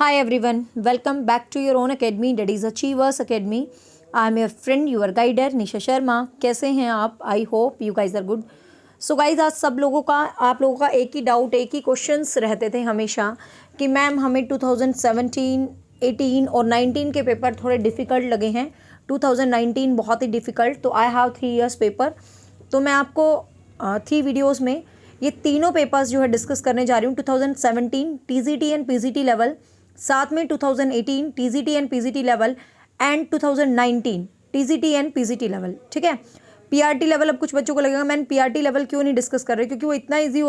Hi everyone, welcome back to your own academy, that is Achievers Academy. I am your friend, your guider Nisha Sharma. कैसे हैं आप? I hope you guys are good. So guys आज आप लोगों का एक ही doubt, एक ही क्वेश्चंस रहते थे हमेशा कि मैम हमें 2017, 18 और 19 के पेपर थोड़े डिफ़िकल्ट लगे हैं. 2019 बहुत ही डिफ़िकल्ट, तो आई हैव 3 years पेपर. तो मैं आपको 3 वीडियोज़ में ये तीनों पेपर्स जो है डिस्कस करने जा रही हूँ. 2017 टीजीटी एंड पीजीटी लेवल, साथ में 2018 TGT and PGT level and 2019 TGT and PGT level. ठीक है. पीआरटी लेवल अब कुछ बच्चों को लगेगा मैंने पीआरटी लेवल क्यों नहीं डिस्कस कर रही, क्योंकि वो इतना इजी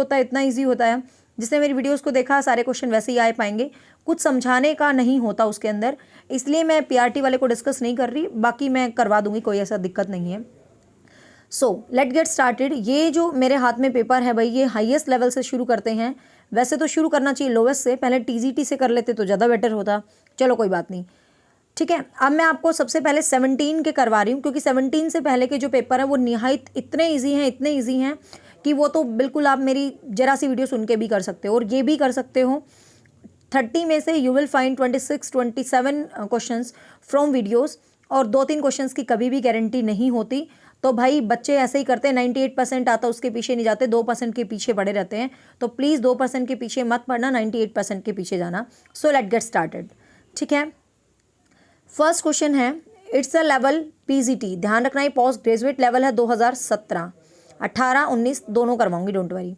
होता है. जिसने मेरी वीडियोस को देखा सारे क्वेश्चन वैसे ही आ पाएंगे, कुछ समझाने का नहीं होता उसके अंदर, इसलिए मैं पीआरटी वाले को डिस्कस नहीं कर रही. बाकी मैं करवा दूंगी, कोई ऐसा दिक्कत नहीं है. So let get started. ये जो मेरे हाथ में पेपर है भाई, ये हाईएस्ट लेवल से शुरू करते हैं. वैसे तो शुरू करना चाहिए लोवेस्ट से, पहले टीजीटी से कर लेते तो ज़्यादा बेटर होता. चलो कोई बात नहीं. ठीक है. अब मैं आपको सबसे पहले 17 के करवा रही हूँ, क्योंकि 17 से पहले के जो पेपर है वो निहायत इतने ईजी हैं कि वो तो बिल्कुल आप मेरी जरा सी वीडियो सुन के भी कर सकते हो और ये भी कर सकते हो. 30 में से you will find 26-27 questions from videos, और 2-3 क्वेश्चंस की कभी भी गारंटी नहीं होती. तो भाई बच्चे ऐसे ही करते हैं, 98% आता उसके पीछे नहीं जाते, 2% के पीछे पड़े रहते हैं. तो प्लीज़ 2% के पीछे मत पड़ना, 98% के पीछे जाना. So let get started. ठीक है. फर्स्ट क्वेश्चन है, इट्स अ लेवल पीजीटी. ध्यान रखना, ये पोस्ट ग्रेजुएट लेवल है. 2017, 18, 19 दोनों करवाऊंगी, डोंट वरी.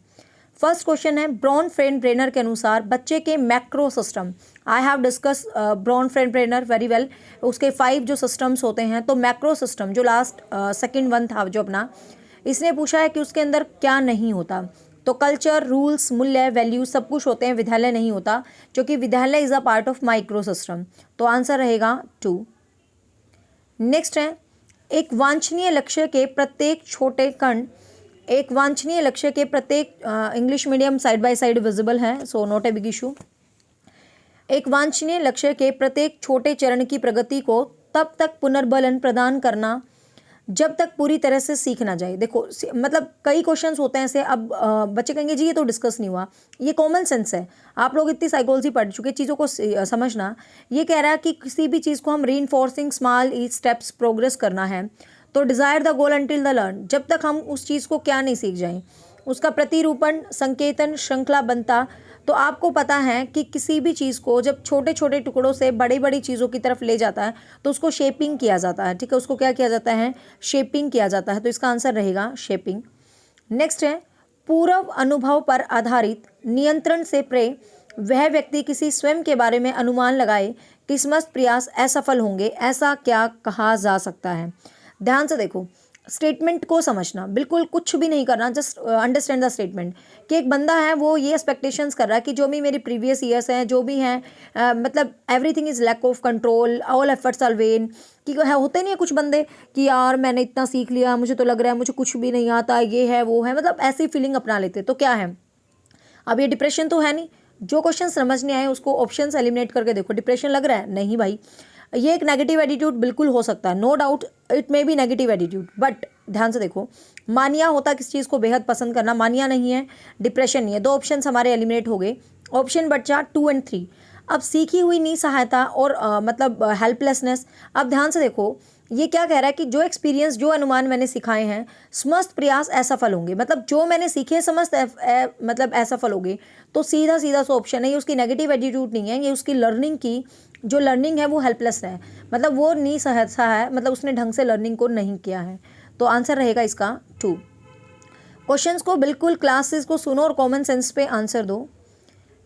फर्स्ट क्वेश्चन है, ब्रॉन फ्रेंड ब्रेनर के अनुसार बच्चे के macro system. I have discuss Bronfenbrenner very well. उसके 5 जो सिस्टम्स होते हैं, तो मैक्रो सिस्टम जो लास्ट सेकंड वन था जो अपना, इसने पूछा है कि उसके अंदर क्या नहीं होता. तो कल्चर, रूल्स, मूल्य, वैल्यूज सब कुछ होते हैं, विद्यालय नहीं होता, क्योंकि विद्यालय is a part of micro system. तो आंसर रहेगा 2. नेक्स्ट है, एक वांछनीय लक्ष्य के प्रत्येक छोटे कण, एक वांछनीय लक्ष्य के प्रत्येक, English medium side by side visible है, so not a big issue. एक वांछनीय लक्ष्य के प्रत्येक छोटे चरण की प्रगति को तब तक पुनर्बलन प्रदान करना जब तक पूरी तरह से सीख ना जाए. देखो मतलब कई क्वेश्चंस होते हैं ऐसे. अब बच्चे कहेंगे जी ये तो डिस्कस नहीं हुआ, ये कॉमन सेंस है. आप लोग इतनी साइकोलॉजी पढ़ चुके, चीज़ों को समझना. ये कह रहा है कि किसी भी चीज़ को हम reinforcing small each steps progress करना है. तो desire the goal until the learn, जब तक हम उस चीज़ को क्या नहीं सीख जाएं, उसका प्रतिरूपण, संकेतन, श्रृंखला बनता. तो आपको पता है कि किसी भी चीज़ को जब छोटे छोटे टुकड़ों से बड़ी बड़ी चीज़ों की तरफ ले जाता है तो उसको शेपिंग किया जाता है. ठीक है, उसको क्या किया जाता है, शेपिंग किया जाता है. तो इसका आंसर रहेगा शेपिंग. नेक्स्ट है, पूर्व अनुभव पर आधारित नियंत्रण से प्रेय वह व्यक्ति किसी स्वयं के बारे में अनुमान लगाए कि समस्त प्रयास असफल होंगे, ऐसा क्या कहा जा सकता है. ध्यान से देखो, स्टेटमेंट को समझना, बिल्कुल कुछ भी नहीं करना, जस्ट अंडरस्टैंड द स्टेटमेंट. कि एक बंदा है वो ये एक्सपेक्टेशंस कर रहा है कि जो भी मेरी प्रीवियस ईयर्स हैं जो भी हैं, मतलब everything is lack of control, all efforts are vain. कि होते नहीं है कुछ बंदे कि यार मैंने इतना सीख लिया, मुझे तो लग रहा है मुझे कुछ भी नहीं आता, ये है वो है, मतलब ऐसी फीलिंग अपना लेते. तो क्या है, अब ये डिप्रेशन तो है नहीं. जो क्वेश्चन समझ नहीं आए उसको ऑप्शन एलिमिनेट करके देखो. डिप्रेशन लग रहा है, नहीं भाई, ये एक नेगेटिव एटीट्यूड बिल्कुल हो सकता है, no doubt it may be negative attitude. But ध्यान से देखो, मानिया होता किस चीज़ को बेहद पसंद करना, मानिया नहीं है, डिप्रेशन नहीं है. 2 ऑप्शन हमारे एलिमिनेट हो गए. ऑप्शन बचा 2 और 3. अब सीखी हुई निसहायता और मतलब हेल्पलेसनेस. अब ध्यान से देखो, ये क्या कह रहा है कि जो एक्सपीरियंस, जो अनुमान मैंने सिखाए हैं, समस्त प्रयास असफल होंगे, मतलब जो मैंने सीखे समस्त मतलब असफल होंगे. तो सीधा सीधा सा ऑप्शन है, ये उसकी नेगेटिव एटीट्यूड नहीं है, ये उसकी लर्निंग की जो लर्निंग है वो हेल्पलेस है, मतलब वो निसहायता है, मतलब उसने ढंग से लर्निंग को नहीं किया है. तो आंसर रहेगा इसका 2. क्वेश्चंस को बिल्कुल क्लासेस को सुनो और कॉमन सेंस पे आंसर दो.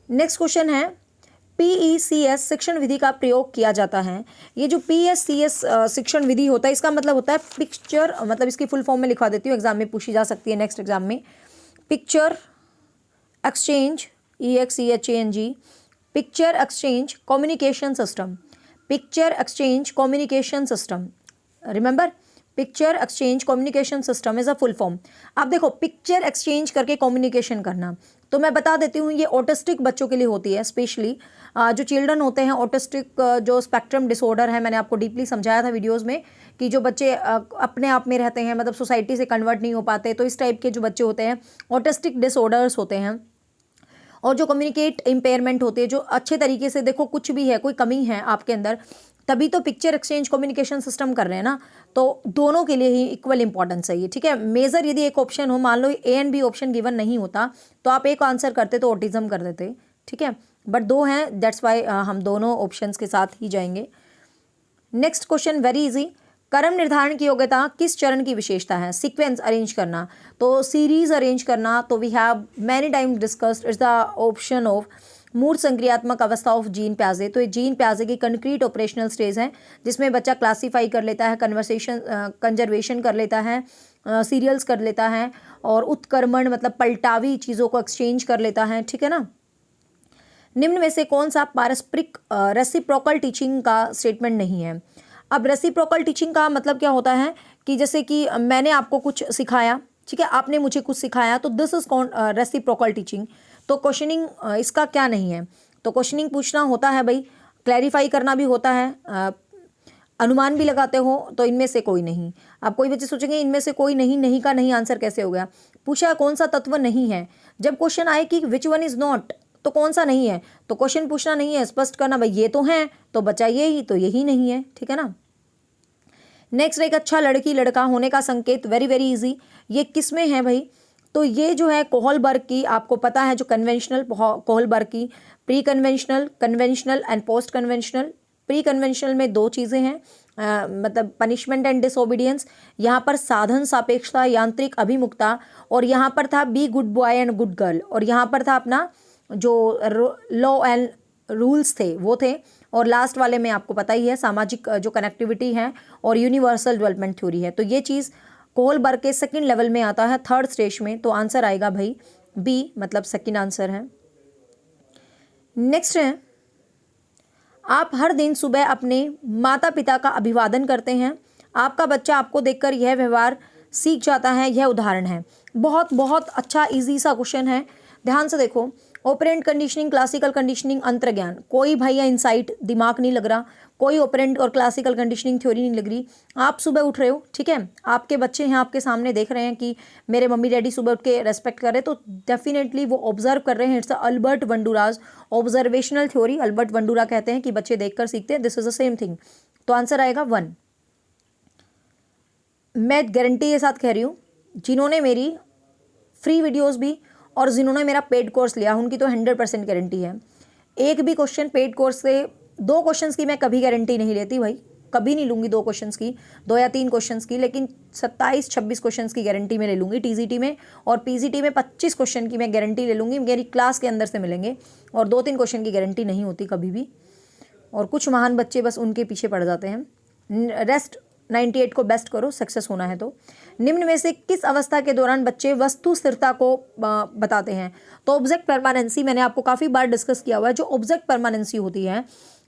नेक्स्ट क्वेश्चन है, PECS शिक्षण विधि का प्रयोग किया जाता है. ये जो PECS शिक्षण विधि होता है, इसका मतलब होता है पिक्चर, मतलब इसकी फुल फॉर्म में लिखवा देती हूँ, एग्जाम में पूछी जा सकती है नेक्स्ट एग्जाम में. Picture exchange, EXCHANG, picture exchange communication system. Picture exchange communication system, remember, picture exchange communication system is a full form. आप देखो, पिक्चर एक्सचेंज करके कम्युनिकेशन करना, तो मैं बता देती हूँ, ये ऑटिस्टिक बच्चों के लिए होती है. स्पेशली जो चिल्ड्रन होते हैं ऑटिस्टिक, जो स्पेक्ट्रम डिसऑर्डर है, मैंने आपको डीपली समझाया था वीडियोस में कि जो बच्चे अपने आप में रहते हैं, मतलब सोसाइटी से कन्वर्ट नहीं हो पाते, तो इस टाइप के जो बच्चे होते हैं ऑटिस्टिक डिसऑर्डर्स होते हैं. और जो कम्युनिकेट इम्पेयरमेंट होते हैं, जो अच्छे तरीके से, देखो कुछ भी है, कोई कमी है आपके अंदर, तभी तो पिक्चर एक्सचेंज कम्युनिकेशन सिस्टम कर रहे हैं ना, तो दोनों के लिए ही इक्वल इंपॉर्टेंस है ये, ठीक है। मेजर यदि एक ऑप्शन हो, मान लो A and B option given नहीं होता तो आप एक आंसर करते तो ऑटिज्म कर देते, ठीक है, बट दो हैं, दैट्स वाई हम दोनों ऑप्शंस के साथ ही जाएंगे। नेक्स्ट क्वेश्चन वेरी इजी, क्रम निर्धारण की योग्यता किस चरण की विशेषता है? सीक्वेंस अरेंज करना, तो सीरीज अरेंज करना, तो we have many time discussed, it's the option of मूर्त संक्रियात्मक अवस्था ऑफ जीन प्याजे। तो ये जीन प्याजे की कंक्रीट ऑपरेशनल स्टेज है जिसमें बच्चा क्लासीफाई कर लेता है, कंजर्वेशन कर लेता है, सीरियल्स कर लेता है, और उत्क्रमण मतलब पलटावी चीज़ों को एक्सचेंज कर लेता है, ठीक है ना। निम्न में से कौन सा पारस्परिक रेसिप्रोकल टीचिंग का स्टेटमेंट नहीं है? अब रेसिप्रोकल टीचिंग का मतलब क्या होता है कि जैसे कि मैंने आपको कुछ सिखाया, ठीक है, आपने मुझे कुछ सिखाया, तो दिस इज कौन रेसिप्रोकल टीचिंग। तो क्वेश्चनिंग इसका क्या नहीं है? तो क्वेश्चनिंग पूछना होता है भाई, क्लैरिफाई करना भी होता है, अनुमान भी लगाते हो, तो इनमें से कोई नहीं। अब कोई बच्चे सोचेंगे इनमें से कोई नहीं, नहीं का नहीं आंसर कैसे हो गया? पूछा कौन सा तत्व नहीं है। जब क्वेश्चन आए कि विच वन इज नॉट, तो कौन सा नहीं है, तो क्वेश्चन पूछना नहीं है, स्पष्ट करना भाई ये तो है, तो बचा ये ही, तो यही नहीं है, ठीक है ना। नेक्स्ट, एक अच्छा लड़की लड़का होने का संकेत, वेरी वेरी इजी, ये किस में है भाई? तो ये जो है कोहलबर्ग की, आपको पता है जो कन्वेंशनल कोहलबर्ग की, pre conventional, conventional and post conventional. Pre conventional में दो चीज़ें हैं, मतलब पनिशमेंट एंड डिसओबीडियंस, यहाँ पर साधन सापेक्षता, यांत्रिक अभिमुखता, और यहाँ पर था be good boy and good girl, और यहाँ पर था अपना जो लॉ एंड रूल्स थे वो थे, और लास्ट वाले में आपको पता ही है सामाजिक जो कनेक्टिविटी है और यूनिवर्सल डेवलपमेंट थ्योरी है। तो ये चीज़ कोहलबर्ग के सेकंड लेवल में आता है, थर्ड स्टेज में, तो आंसर आएगा भाई बी, मतलब सेकंड आंसर है। नेक्स्ट है, आप हर दिन सुबह अपने माता पिता का अभिवादन करते हैं, आपका बच्चा आपको देखकर यह व्यवहार सीख जाता है, यह उदाहरण है। बहुत बहुत अच्छा इजी सा क्वेश्चन है, ध्यान से देखो। ऑपरेंट कंडीशनिंग, क्लासिकल कंडीशनिंग, अंतर्ज्ञान, कोई भैया इनसाइट दिमाग नहीं लग रहा, कोई ऑपरेंट और क्लासिकल कंडीशनिंग थ्योरी नहीं लग रही। आप सुबह उठ रहे हो, ठीक है, आपके बच्चे हैं आपके सामने, देख रहे हैं कि मेरे मम्मी डैडी सुबह उठ के रेस्पेक्ट कर रहे हैं, तो डेफिनेटली वो ऑब्जर्व कर रहे हैं। It's Albert Bandura's observational theory, Albert Bandura कहते हैं कि बच्चे देखकर सीखते हैं, this is the same thing. तो आंसर आएगा 1। मैं गारंटी के साथ कह रही हूँ, जिन्होंने मेरी फ्री वीडियोस भी और जिन्होंने मेरा पेड कोर्स लिया उनकी तो 100% गारंटी है। एक भी क्वेश्चन पेड कोर्स से, 2 क्वेश्चंस की मैं कभी गारंटी नहीं लेती भाई, कभी नहीं लूँगी 2 क्वेश्चंस की, 2 या 3 क्वेश्चंस की, लेकिन 27-26 क्वेश्चंस की गारंटी मैं ले लूँगी टीजीटी में, और पीजीटी में 25 क्वेश्चन की मैं गारंटी ले लूँगी, मेरी क्लास के अंदर से मिलेंगे, और 2-3 क्वेश्चन की गारंटी नहीं होती कभी भी, और कुछ महान बच्चे बस उनके पीछे पड़ जाते हैं। रेस्ट 98 को बेस्ट करो, सक्सेस होना है तो। निम्न में से किस अवस्था के दौरान बच्चे वस्तु स्थिरता को बताते हैं? तो ऑब्जेक्ट परमानेंसी मैंने आपको काफ़ी बार डिस्कस किया हुआ है। जो ऑब्जेक्ट परमानेंसी होती है,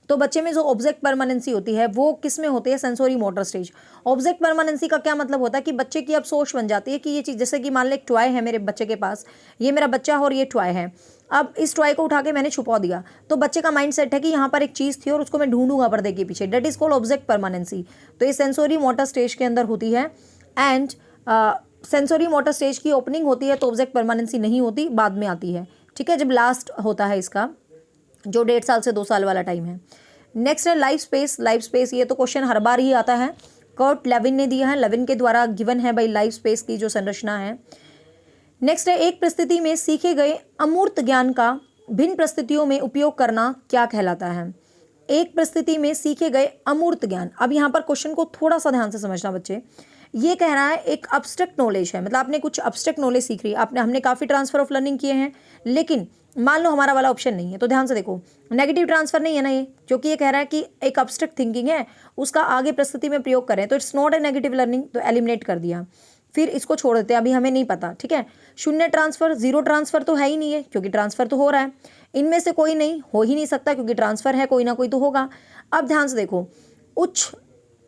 तो बच्चे में जो ऑब्जेक्ट परमानेंसी होती है वो किस में होती है? Sensory motor stage. Object permanency का क्या मतलब होता है कि बच्चे की अब सोच बन जाती है कि ये चीज़, जैसे कि मान ले एक टॉय है मेरे बच्चे के पास, ये मेरा बच्चा है और ये टॉय है, अब इस टॉय को उठा के मैंने छुपा दिया, तो बच्चे का माइंड सेट है कि यहाँ पर एक चीज़ थी और उसको मैं ढूंढूंगा पर्दे के पीछे, that is called object permanence. तो ये सेंसोरी मोटर स्टेज के अंदर होती है, एंड सेंसोरी मोटर स्टेज की ओपनिंग होती है तो ऑब्जेक्ट परमानेंसी नहीं होती, बाद में आती है, ठीक है, जब लास्ट होता है इसका, जो 1.5 साल से 2 साल वाला टाइम है। नेक्स्ट है लाइफ स्पेस। लाइफ स्पेस, ये तो क्वेश्चन हर बार ही आता है, कर्ट लेविन ने दिया है, लेविन के द्वारा गिवन है भाई लाइफ स्पेस की जो संरचना है। नेक्स्ट है, एक परिस्थिति में सीखे गए अमूर्त ज्ञान का भिन्न परिस्थितियों में उपयोग करना क्या कहलाता है? एक परिस्थिति में सीखे गए अमूर्त ज्ञान, अब यहाँ पर क्वेश्चन को थोड़ा सा ध्यान से समझना बच्चे, ये कह रहा है एक अब्स्ट्रैक्ट नॉलेज है, मतलब आपने कुछ अब्स्ट्रैक्ट नॉलेज सीख रही है, हमने काफ़ी ट्रांसफर ऑफ लर्निंग किए हैं, लेकिन मान लो हमारा वाला ऑप्शन नहीं है, तो ध्यान से देखो, नेगेटिव ट्रांसफर नहीं है ना ये, क्योंकि ये कह रहा है कि एक अब्स्ट्रैक्ट थिंकिंग है, उसका आगे परिस्थिति में प्रयोग करें, तो it's not a negative learning, तो एलिमिनेट कर दिया। फिर इसको छोड़ देते हैं, अभी हमें नहीं पता, ठीक है। शून्य ट्रांसफर, जीरो ट्रांसफर तो है ही नहीं है, क्योंकि ट्रांसफर तो हो रहा है, इनमें से कोई नहीं हो ही नहीं सकता, क्योंकि ट्रांसफर है, कोई ना कोई तो होगा। अब ध्यान से देखो, उच्च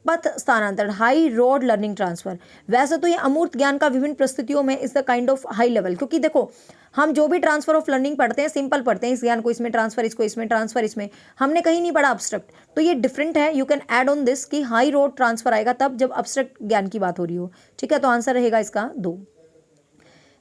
पथ स्थानांतरण, हाई रोड लर्निंग ट्रांसफर, वैसे तो ये अमूर्त ज्ञान का विभिन्न परिस्थितियों में is the kind of high level, क्योंकि देखो हम जो भी ट्रांसफर ऑफ लर्निंग पढ़ते हैं सिंपल पढ़ते हैं, इस ज्ञान को इसमें ट्रांसफर, इसको इसमें ट्रांसफर, इसमें हमने कहीं नहीं पढ़ा अब्स्ट्रैक्ट, तो ये डिफरेंट है। You can add on this कि हाई रोड ट्रांसफर आएगा तब जब अब्स्ट्रैक्ट ज्ञान की बात हो रही हो, ठीक है, तो आंसर रहेगा इसका 2।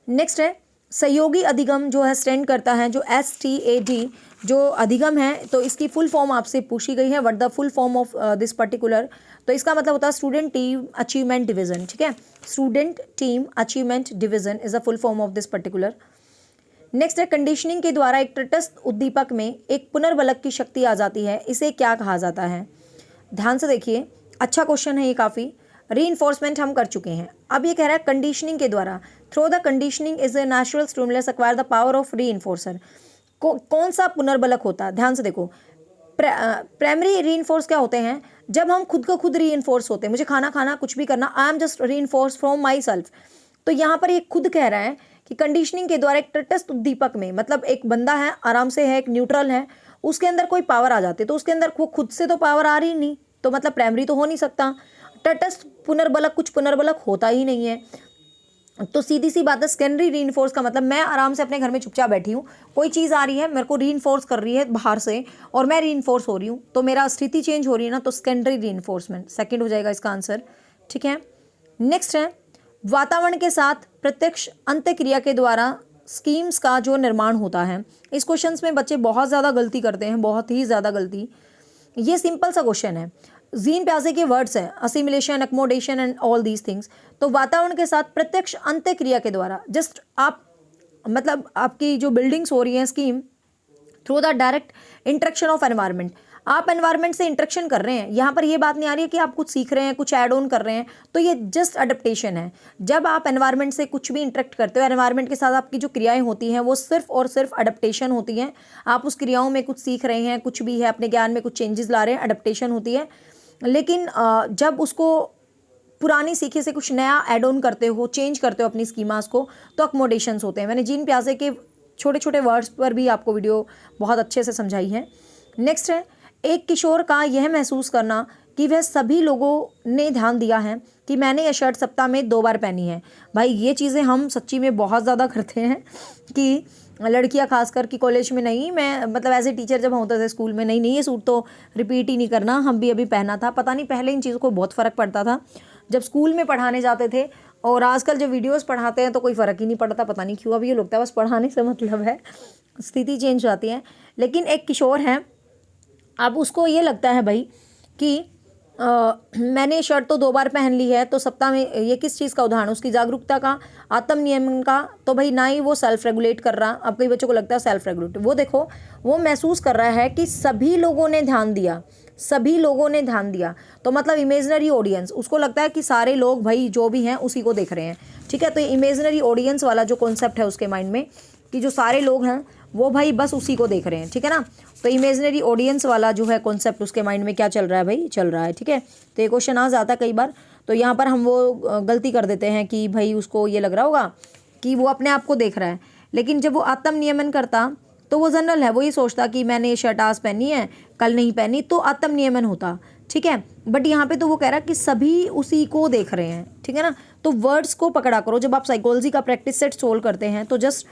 नेक्स्ट है, सहयोगी अधिगम जो है स्टैंड करता है, जो STAD जो अधिगम है, तो इसकी फुल फॉर्म आपसे पूछी गई है, what the full form of this particular, तो इसका मतलब होता है स्टूडेंट टीम अचीवमेंट डिवीजन। ठीक है, student team achievement division is the full form of this particular. Next है, कंडीशनिंग के द्वारा एक तटस्थ उद्दीपक में एक पुनर्बलक की शक्ति आ जाती है, इसे क्या कहा जाता है? ध्यान से देखिए, अच्छा क्वेश्चन है ये काफ़ी। रीइंफोर्समेंट हम कर चुके हैं, अब ये कह रहा है कंडीशनिंग के द्वारा, through the conditioning is a natural stimulus acquire the power of reinforcer. कौन सा पुनर्बलक होता है? ध्यान से देखो, प्राइमरी रीइंफोर्स क्या होते हैं? जब हम खुद को खुद रीइंफोर्स होते हैं, मुझे खाना खाना कुछ भी करना, I am just reinforce from my self. तो यहाँ पर ये खुद कह रहा है कि कंडीशनिंग के द्वारा एक तटस्थ उद्दीपक में, मतलब एक बंदा है, आराम से है, एक न्यूट्रल है, उसके अंदर कोई पावर आ जाती है, तो उसके अंदर वो खुद से तो पावर आ रही नहीं, तो मतलब प्राइमरी तो हो नहीं सकता। तटस्थ पुनर्बलक, कुछ पुनर्बलक होता ही नहीं है, तो सीधी सी बात है, सेकेंडरी रीइंफोर्स का मतलब मैं आराम से अपने घर में चुपचाप बैठी हूँ, कोई चीज़ आ रही है मेरे को रीइंफोर्स कर रही है बाहर से, और मैं रीइंफोर्स हो रही हूँ, तो मेरा स्थिति चेंज हो रही है ना, तो सेकेंडरी रीइंफोर्समेंट सेकंड हो जाएगा इसका आंसर। ठीक है, नेक्स्ट है, वातावरण के साथ प्रत्यक्ष अंतःक्रिया के द्वारा स्कीम्स का जो निर्माण होता है। इस क्वेश्चन में बच्चे बहुत ज़्यादा गलती करते हैं, बहुत ही ज़्यादा गलती। ये सिंपल सा क्वेश्चन है, जीन प्याजे के वर्ड्स हैं, assimilation, accommodation and all these things. तो वातावरण के साथ प्रत्यक्ष अंतःक्रिया के द्वारा, जस्ट आप मतलब आपकी जो बिल्डिंग्स हो रही हैं scheme, through the direct interaction of environment, आप एनवायरनमेंट से इंटरेक्शन कर रहे हैं। यहाँ पर ये बात नहीं आ रही है कि आप कुछ सीख रहे हैं, कुछ ऐड ऑन कर रहे हैं, तो ये जस्ट अडेप्टेशन है। जब आप एनवायरनमेंट से कुछ भी इंटरेक्ट करते हो, एनवायरनमेंट के साथ आपकी जो क्रियाएं होती हैं वो सिर्फ और सिर्फ अडेप्टेशन होती हैं। आप उस क्रियाओं में कुछ सीख रहे हैं, कुछ भी है, अपने ज्ञान में कुछ चेंजेस ला रहे हैं, अडेप्टेशन होती है। लेकिन जब उसको पुरानी सीखे से कुछ नया ऐड ऑन करते हो, चेंज करते हो अपनी स्कीमास को, तो अकोमोडेशंस होते हैं। मैंने जीन प्याजे के छोटे छोटे वर्ड्स पर भी आपको वीडियो बहुत अच्छे से समझाई है। नेक्स्ट है, एक किशोर का यह महसूस करना कि वह सभी लोगों ने ध्यान दिया है कि मैंने यह शर्ट सप्ताह में 2 बार पहनी है। भाई ये चीज़ें हम सच्ची में बहुत ज़्यादा करते हैं कि लड़कियां खासकर कि कॉलेज में नहीं, मैं मतलब एज ए टीचर जब हम होते थे स्कूल में, नहीं ये सूट तो रिपीट ही नहीं करना, हम भी अभी पहना था। पता नहीं पहले इन चीज़ों को बहुत फ़र्क पड़ता था जब स्कूल में पढ़ाने जाते थे, और आजकल जब वीडियोस पढ़ाते हैं तो कोई फ़र्क ही नहीं पड़ता, पता नहीं क्यों। अभी ये लगता है बस पढ़ाने से मतलब है, स्थिति चेंज हो जाती है। लेकिन एक किशोर है, अब उसको ये लगता है भाई कि मैंने शर्ट तो 2 बार पहन ली है, तो सप्ताह में, ये किस चीज़ का उदाहरण? उसकी जागरूकता का, आत्म नियमन का। तो भाई ना ही वो सेल्फ रेगुलेट कर रहा। अब कई बच्चों को लगता है सेल्फ रेगुलेट, वो देखो वो महसूस कर रहा है कि सभी लोगों ने ध्यान दिया, सभी लोगों ने ध्यान दिया, तो मतलब इमेजिनरी ऑडियंस, उसको लगता है कि सारे लोग भाई जो भी हैं उसी को देख रहे हैं। ठीक है, तो इमेजिनरी ऑडियंस वाला जो कॉन्सेप्ट है उसके माइंड में, कि जो सारे लोग हैं वो भाई बस उसी को देख रहे हैं। ठीक है ना, तो इमेजिनरी ऑडियंस वाला जो है कॉन्सेप्ट उसके माइंड में क्या चल रहा है भाई, चल रहा है। ठीक है, तो ये क्वेश्चन आ जाता है कई बार, तो यहाँ पर हम वो गलती कर देते हैं कि भाई उसको ये लग रहा होगा कि वो अपने आप को देख रहा है, लेकिन जब वो आत्म नियमन करता तो वो जनरल है, वो ये सोचता कि मैंने ये शर्ट आज पहनी है, कल नहीं पहनी, तो आत्म नियमन होता। ठीक है, बट यहाँ पे तो वो कह रहा है कि सभी उसी को देख रहे हैं। ठीक है ना, तो वर्ड्स को पकड़ा करो। जब आप साइकोलॉजी का प्रैक्टिस सेट सोल्व करते हैं तो जस्ट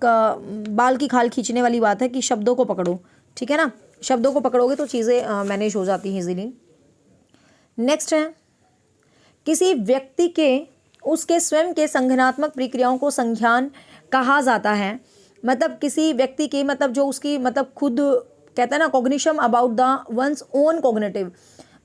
बाल की खाल खींचने वाली बात है कि शब्दों को पकड़ो। ठीक है ना, शब्दों को पकड़ोगे तो चीज़ें मैनेज हो जाती हैं इजीली। नेक्स्ट है, किसी व्यक्ति के उसके स्वयं के संज्ञानात्मक प्रक्रियाओं को संज्ञान कहा जाता है। मतलब किसी व्यक्ति की, मतलब जो उसकी, मतलब खुद कहते हैं ना cognition about the one's own cognitive,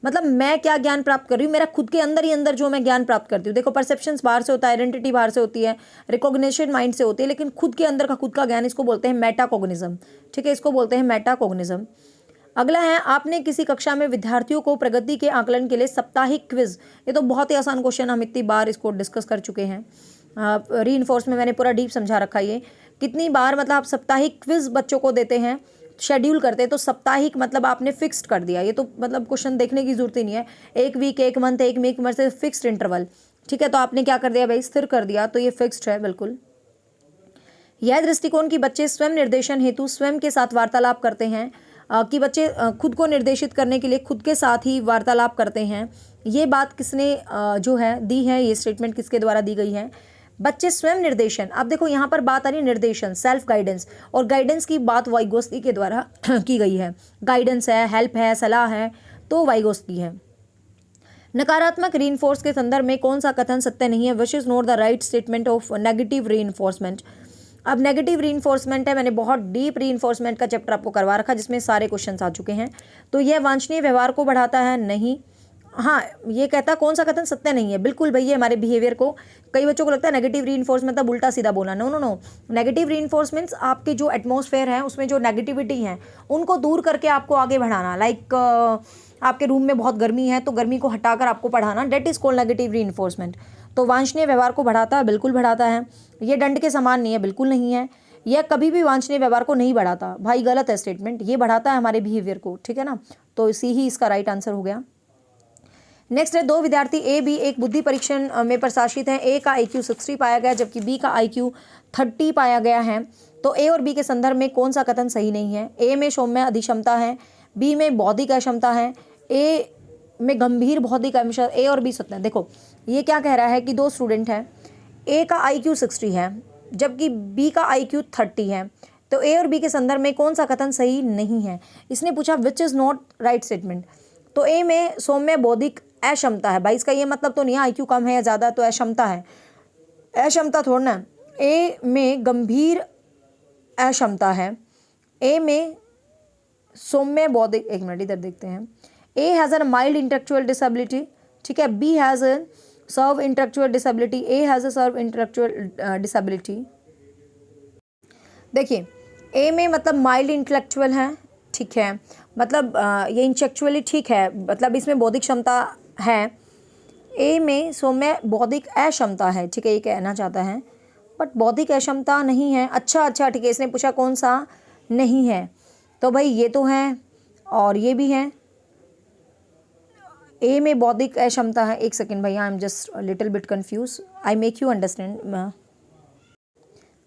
मतलब मैं क्या ज्ञान प्राप्त कर रही हूँ, मेरा खुद के अंदर ही अंदर जो मैं ज्ञान प्राप्त करती हूँ। देखो परसेप्शंस बाहर से होता है, आइडेंटिटी बाहर से होती है, रिकॉग्निशन माइंड से होती है, लेकिन खुद के अंदर का खुद का ज्ञान, इसको बोलते हैं मेटाकॉग्निज्म। ठीक है, इसको बोलते हैं मेटाकॉग्निज्म। अगला है, आपने किसी कक्षा में विद्यार्थियों को प्रगति के आकलन के लिए साप्ताहिक क्विज, ये तो बहुत ही आसान क्वेश्चन, हम इतनी बार इसको डिस्कस कर चुके हैं। रीइंफोर्स में मैंने पूरा डीप समझा रखा है ये कितनी बार, मतलब आप साप्ताहिक क्विज बच्चों को देते हैं, शेड्यूल करते हैं, तो साप्ताहिक मतलब आपने फिक्स्ड कर दिया। ये तो मतलब क्वेश्चन देखने की जरूरत ही नहीं है, 1 वीक 1 मंथ 1 वीक में से फिक्स्ड इंटरवल। ठीक है, तो आपने क्या कर दिया भाई, स्थिर कर दिया, तो ये फिक्स्ड है बिल्कुल। यह दृष्टिकोण कि बच्चे स्वयं निर्देशन हेतु स्वयं के साथ वार्तालाप करते हैं, कि बच्चे खुद को निर्देशित करने के लिए खुद के साथ ही वार्तालाप करते हैं, ये बात किसने जो है दी है, ये स्टेटमेंट किसके द्वारा दी गई है? बच्चे स्वयं निर्देशन। अब देखो यहाँ पर बात आ रही है निर्देशन, सेल्फ गाइडेंस, और गाइडेंस की बात वाइगोत्स्की के द्वारा की गई है। गाइडेंस है, हेल्प है, सलाह है, तो वाइगोत्स्की है। नकारात्मक रीइंफोर्स के संदर्भ में कौन सा कथन सत्य नहीं है? Which is not the right statement of negative reinforcement. अब नेगेटिव रीइंफोर्समेंट है, मैंने बहुत डीप रीइंफोर्समेंट का चैप्टर आपको करवा रखा जिसमें सारे क्वेश्चंस आ चुके हैं। तो यह वांछनीय व्यवहार को बढ़ाता है, नहीं। हाँ, ये कहता कौन सा कथन सत्य नहीं है, बिल्कुल भैया हमारे बिहेवियर को, कई बच्चों को लगता है नेगेटिव रीइंफोर्समेंट मतलब उल्टा सीधा बोला, no no no. Negative reinforcements आपके जो एटमॉस्फेयर है उसमें जो नेगेटिविटी है उनको दूर करके आपको आगे बढ़ाना। लाइक आपके रूम में बहुत गर्मी है तो गर्मी को हटाकर आपको पढ़ाना, that is called negative reinforcement. तो वांछनीय व्यवहार को बढ़ाता है, बिल्कुल बढ़ाता है। ये दंड के समान नहीं है, बिल्कुल नहीं है। यह कभी भी वांछनीय व्यवहार को नहीं बढ़ाता, भाई गलत है स्टेटमेंट, ये बढ़ाता है हमारे बिहेवियर को, ठीक है ना। तो सी ही इसका राइट आंसर हो गया। नेक्स्ट है, दो विद्यार्थी ए बी एक बुद्धि परीक्षण में प्रशासित हैं। ए का IQ 60 पाया गया जबकि बी का IQ 30 पाया गया है। तो ए और बी के संदर्भ में कौन सा कथन सही नहीं है? ए में सौम्य अधिक्षमता है, बी में बौद्धिक अक्षमता है, ए में गंभीर बौद्धिक अक्षमता। ए और बी सत्य है। देखो ये क्या कह रहा है कि दो स्टूडेंट हैं, ए का IQ 60 है जबकि बी का IQ 30 है। तो ए और बी के संदर्भ में कौन सा कथन सही नहीं है? इसने पूछा विच इज़ नॉट राइट स्टेटमेंट। तो ए में सौम्य बौद्धिक अक्षमता है, भाई इसका ये मतलब तो नहीं है IQ कम है या ज़्यादा तो अक्षमता है, अक्षमता थोड़ा ना। ए में गंभीर अक्षमता है, ए में सौम्य बौद्धिक, एक मिनट इधर देखते हैं। A has a mild intellectual disability, ठीक है। B has a severe intellectual disability, A has a severe intellectual disability. देखिए ए में मतलब माइल्ड इंटेलेक्चुअल है, ठीक है, मतलब ये इंटेलेक्चुअली ठीक है, मतलब इसमें बौद्धिक क्षमता है। ए में सौम्य बौद्धिक अक्षमता है, ठीक है, ये कहना चाहता है, बट बौद्धिक अक्षमता नहीं है। अच्छा ठीक है, इसने पूछा कौन सा नहीं है, तो भाई ये तो है और ये भी है। ए में बौद्धिक अक्षमता है, एक सेकेंड भैया, I am just little bit confuse, I make you understand.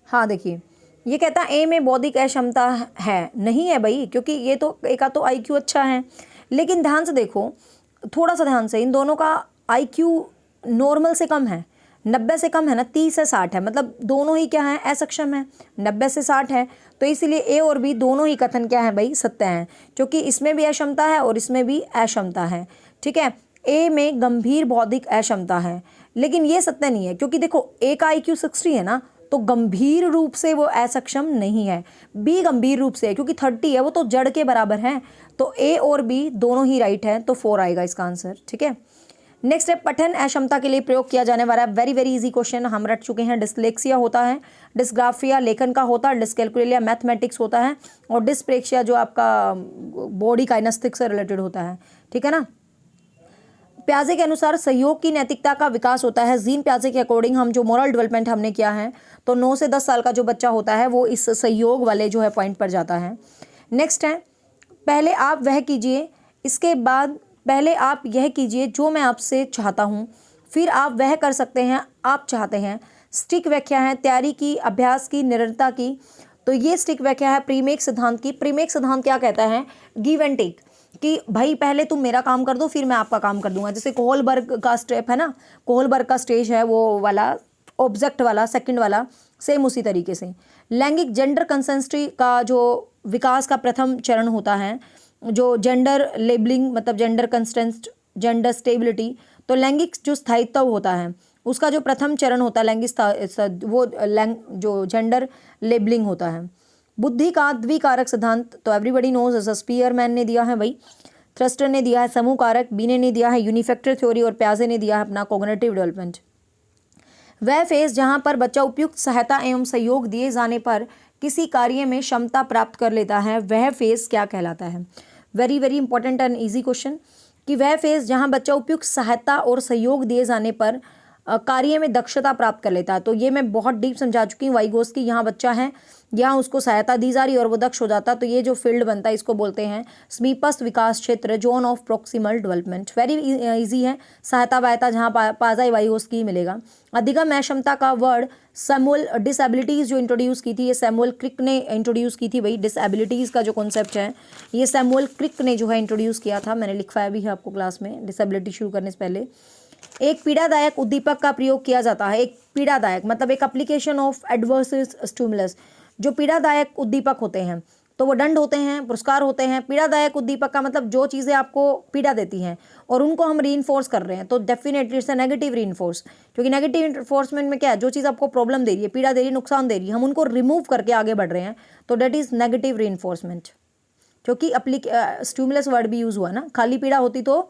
हाँ देखिए ये कहता है ए में बौद्धिक अक्षमता है, नहीं है भाई, क्योंकि ये तो एक का तो IQ अच्छा है, लेकिन ध्यान से देखो, थोड़ा सा ध्यान से, इन दोनों का IQ नॉर्मल से कम है, 90 से कम है ना, 30 से 60 है, मतलब दोनों ही क्या है, असक्षम है, 90 से 60 है। तो इसलिए ए और बी दोनों ही कथन क्या है भाई, सत्य हैं, क्योंकि इसमें भी अक्षमता है और इसमें भी अक्षमता है, ठीक है। ए में गंभीर बौद्धिक अक्षमता है, लेकिन ये सत्य नहीं है, क्योंकि देखो ए का IQ 60 है ना, तो गंभीर रूप से वो असक्षम नहीं है। बी गंभीर रूप से है क्योंकि 30 है, वो तो जड़ के बराबर है। तो ए और बी दोनों ही राइट हैं, तो 4 आएगा इसका आंसर, ठीक है। नेक्स्ट है, पठन अक्षमता के लिए प्रयोग किया जाने वाला वेरी वेरी इजी क्वेश्चन हम रट चुके हैं। डिस्लेक्सिया होता है, डिस्ग्राफिया लेखन का होता है, डिस्कैलकुलिया मैथमेटिक्स होता है, और डिस्प्रेक्सिया जो आपका बॉडी काइनेस्टिक्स से रिलेटेड होता है, ठीक है ना। प्याजे के अनुसार सहयोग की नैतिकता का विकास होता है। जीन प्याजे के अकॉर्डिंग हम जो मोरल डेवलपमेंट हमने किया है, तो 9 से 10 साल का जो बच्चा होता है वो इस सहयोग वाले जो है पॉइंट पर जाता है। नेक्स्ट है, पहले आप वह कीजिए, इसके बाद पहले आप यह कीजिए जो मैं आपसे चाहता हूँ, फिर आप वह कर सकते हैं आप चाहते हैं। स्टिक व्याख्या है तैयारी की, अभ्यास की, निरंतरता की। तो ये स्टिक व्याख्या है प्रीमेक सिद्धांत की। प्रीमेक सिद्धांत क्या कहता है, गिव एंड टेक, कि भाई पहले तुम मेरा काम कर दो फिर मैं आपका काम कर दूंगा। जैसे कोहलबर्ग का स्टेप है ना, कोहलबर्ग का स्टेज है वो वाला, ऑब्जेक्ट वाला, सेकंड वाला, सेम उसी तरीके से। लैंगिक जेंडर कंसेंट्री का जो विकास का प्रथम चरण होता है, जो जेंडर लेबलिंग मतलब जेंडर कंस्टेंट, जेंडर स्टेबिलिटी, तो लैंगिक जो स्थायित्व होता है उसका जो प्रथम चरण होता है लैंगिक वो जो जेंडर लेबलिंग होता है। बुद्धि का द्विकारक सिद्धांत तो एवरीबडी नोज, एज स्पीयरमैन ने दिया है भाई, थ्रस्टर ने दिया है समूह कारक, बीने ने दिया है यूनिफैक्टर थ्योरी, और प्याजे ने दिया है अपना कॉग्निटिव डेवलपमेंट। वह फेज जहां पर बच्चा उपयुक्त सहायता एवं सहयोग दिए जाने पर किसी कार्य में क्षमता प्राप्त कर लेता है, वह फेज क्या कहलाता है? Very very important and easy question, कि वह फेज जहां बच्चा उपयुक्त सहायता और सहयोग दिए जाने पर कार्य में दक्षता प्राप्त कर लेता है। तो ये मैं बहुत डीप समझा चुकी हूँ वाइगोस की। यहाँ बच्चा है, यहाँ उसको सहायता दी जा रही है और वो दक्ष हो जाता है, तो ये जो फील्ड बनता है इसको बोलते हैं समीपस्थ विकास क्षेत्र, zone of proximal development. Very easy है, सहायता वायता जहाँ पाजाई वाइगोस की मिलेगा। अधिगम अक्षमता का वर्ड सैमुअल डिसेबिलिटीज़ जो इंट्रोड्यूस की थी, ये सैमुअल क्रिक ने इंट्रोड्यूस की थी भाई। डिसेबिलिटीज़ का जो कॉन्सेप्ट है ये सैमुअल क्रिक ने जो है इंट्रोड्यूस किया था, मैंने लिखवाया भी है आपको क्लास में डिसेबिलिटी शुरू करने से पहले। एक पीड़ादायक उद्दीपक का प्रयोग किया जाता है। एक पीड़ादायक मतलब एक एप्लीकेशन ऑफ एडवर्स स्टिमुलस, जो पीड़ादायक उद्दीपक होते हैं, तो तो वो दंड होते हैं, पुरस्कार होते हैं। पीड़ादायक उद्दीपक का मतलब जो चीज़ें आपको पीड़ा देती हैं और उनको हम रीइंफोर्स कर रहे हैं, तो definitely it's a negative reinforce. क्योंकि नेगेटिव इन्फोर्समेंट में क्या है, जो चीज़ आपको प्रॉब्लम दे रही है, पीड़ा दे रही है, नुकसान दे रही है, हम उनको रिमूव करके आगे बढ़ रहे हैं, तो डेट इज़ नेगेटिव रीइंफोर्समेंट। क्योंकि स्टिमुलस वर्ड भी यूज़ हुआ ना, खाली पीड़ा होती तो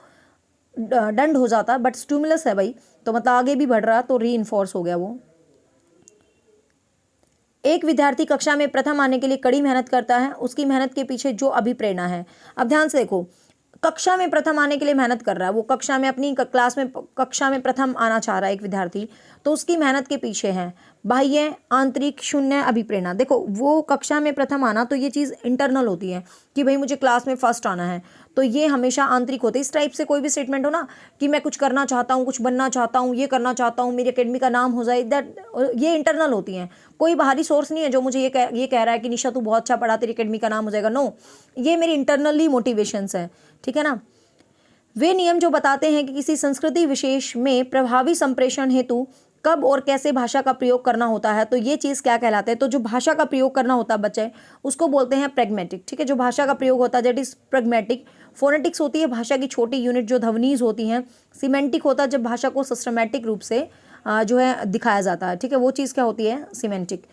दंड हो जाता, बट स्टिमुलस है भाई, तो मतलब आगे भी बढ़ रहा, तो रीइंफोर्स हो गया वो। एक विद्यार्थी कक्षा में प्रथम आने के लिए कड़ी मेहनत करता है, उसकी मेहनत के पीछे जो अभिप्रेरणा है। अब ध्यान से देखो, कक्षा में प्रथम आने के लिए मेहनत कर रहा है, वो कक्षा में अपनी क्लास में कक्षा में प्रथम आना चाह रहा है एक विद्यार्थी, तो उसकी मेहनत के पीछे है बाह्य, आंतरिक, शून्य अभिप्रेरणा। देखो वो कक्षा में प्रथम आना, तो ये चीज़ इंटरनल होती है कि भाई मुझे क्लास में फर्स्ट आना है, तो ये हमेशा आंतरिक होती है। इस टाइप से कोई भी स्टेटमेंट हो ना कि मैं कुछ करना चाहता हूँ, कुछ बनना चाहता हूँ, ये करना चाहता हूँ, मेरी अकेडमी का नाम हो जाए, दैट ये इंटरनल होती हैं। कोई बाहरी सोर्स नहीं है जो मुझे ये कह रहा है कि निशा तू बहुत अच्छा पढ़ा, तेरी अकेडमी का नाम हो जाएगा। नो, ये मेरी इंटरनली मोटिवेशंस है, ठीक है ना। वे नियम जो बताते हैं कि किसी संस्कृति विशेष में प्रभावी संप्रेषण हेतु कब और कैसे भाषा का प्रयोग करना होता है, तो ये चीज़ क्या कहलाते हैं, तो जो भाषा का प्रयोग करना होता है बच्चे, उसको बोलते हैं प्रैग्मेटिक, ठीक है। जो भाषा का प्रयोग होता है दैट इज प्रैग्मेटिक। फोनेटिक्स होती है भाषा की छोटी यूनिट जो ध्वनिज होती हैं। सीमेंटिक होता है जब भाषा को सिस्टमैटिक रूप से जो है दिखाया जाता है, ठीक है, वो चीज़ क्या होती है, सीमेंटिक।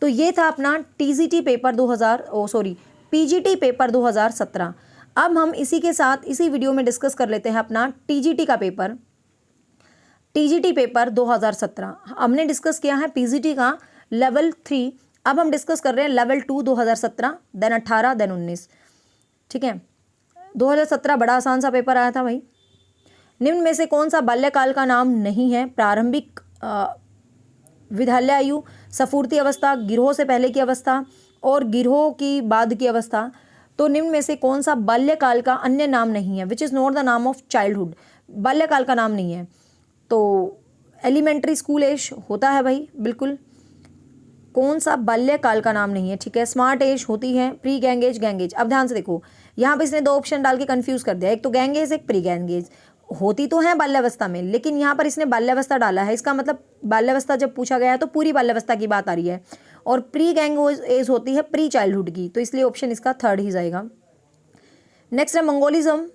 तो ये था अपना टीजीटी पेपर 2000 पीजीटी पेपर 2017। अब हम इसी के साथ इसी वीडियो में डिस्कस कर लेते हैं अपना टीजीटी का पेपर, टीजीटी पेपर 2017। हमने डिस्कस किया है पीजीटी का लेवल 3, अब हम डिस्कस कर रहे हैं लेवल 2 2017, देन 18, देन 19, ठीक है। 2017 बड़ा आसान सा पेपर आया था भाई। निम्न में से कौन सा बाल्यकाल का नाम नहीं है, प्रारंभिक विद्यालयायु, सफूर्ती अवस्था, गिरोह से पहले की अवस्था और गिरोह की बाद की अवस्था। तो निम्न में से कौन सा बाल्यकाल का अन्य नाम नहीं है, विच इज़ नॉट द नाम ऑफ चाइल्डहुड। बाल्यकाल का नाम नहीं है, तो एलिमेंट्री स्कूल एज होता है भाई, बिल्कुल। कौन सा बाल्यकाल का नाम नहीं है, ठीक है। स्मार्ट एज होती है, pre gang as, gang as. अब ध्यान से देखो, यहाँ पे इसने दो ऑप्शन डाल के कंफ्यूज कर दिया, एक तो गैंग एज, एक प्री गैंग एज। होती तो है बाल्यावस्था में, लेकिन यहाँ पर इसने बाल्यावस्था डाला है, इसका मतलब बाल्यावस्था जब पूछा गया है तो पूरी बाल्यावस्था की बात आ रही है, और प्री गैंग एज होती है प्री चाइल्डहुड की, तो इसलिए ऑप्शन इसका थर्ड ही जाएगा। नेक्स्ट है मंगोलिज्म।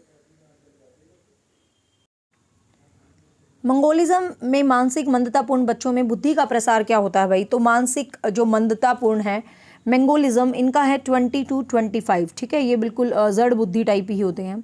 मंगोलिज्म में मानसिक मंदतापूर्ण बच्चों में बुद्धि का प्रसार क्या होता है भाई, तो मानसिक जो मंदतापूर्ण है मंगोलिज्म, इनका है 20 to 25, ठीक है। ये बिल्कुल जड़ बुद्धि टाइप ही होते हैं।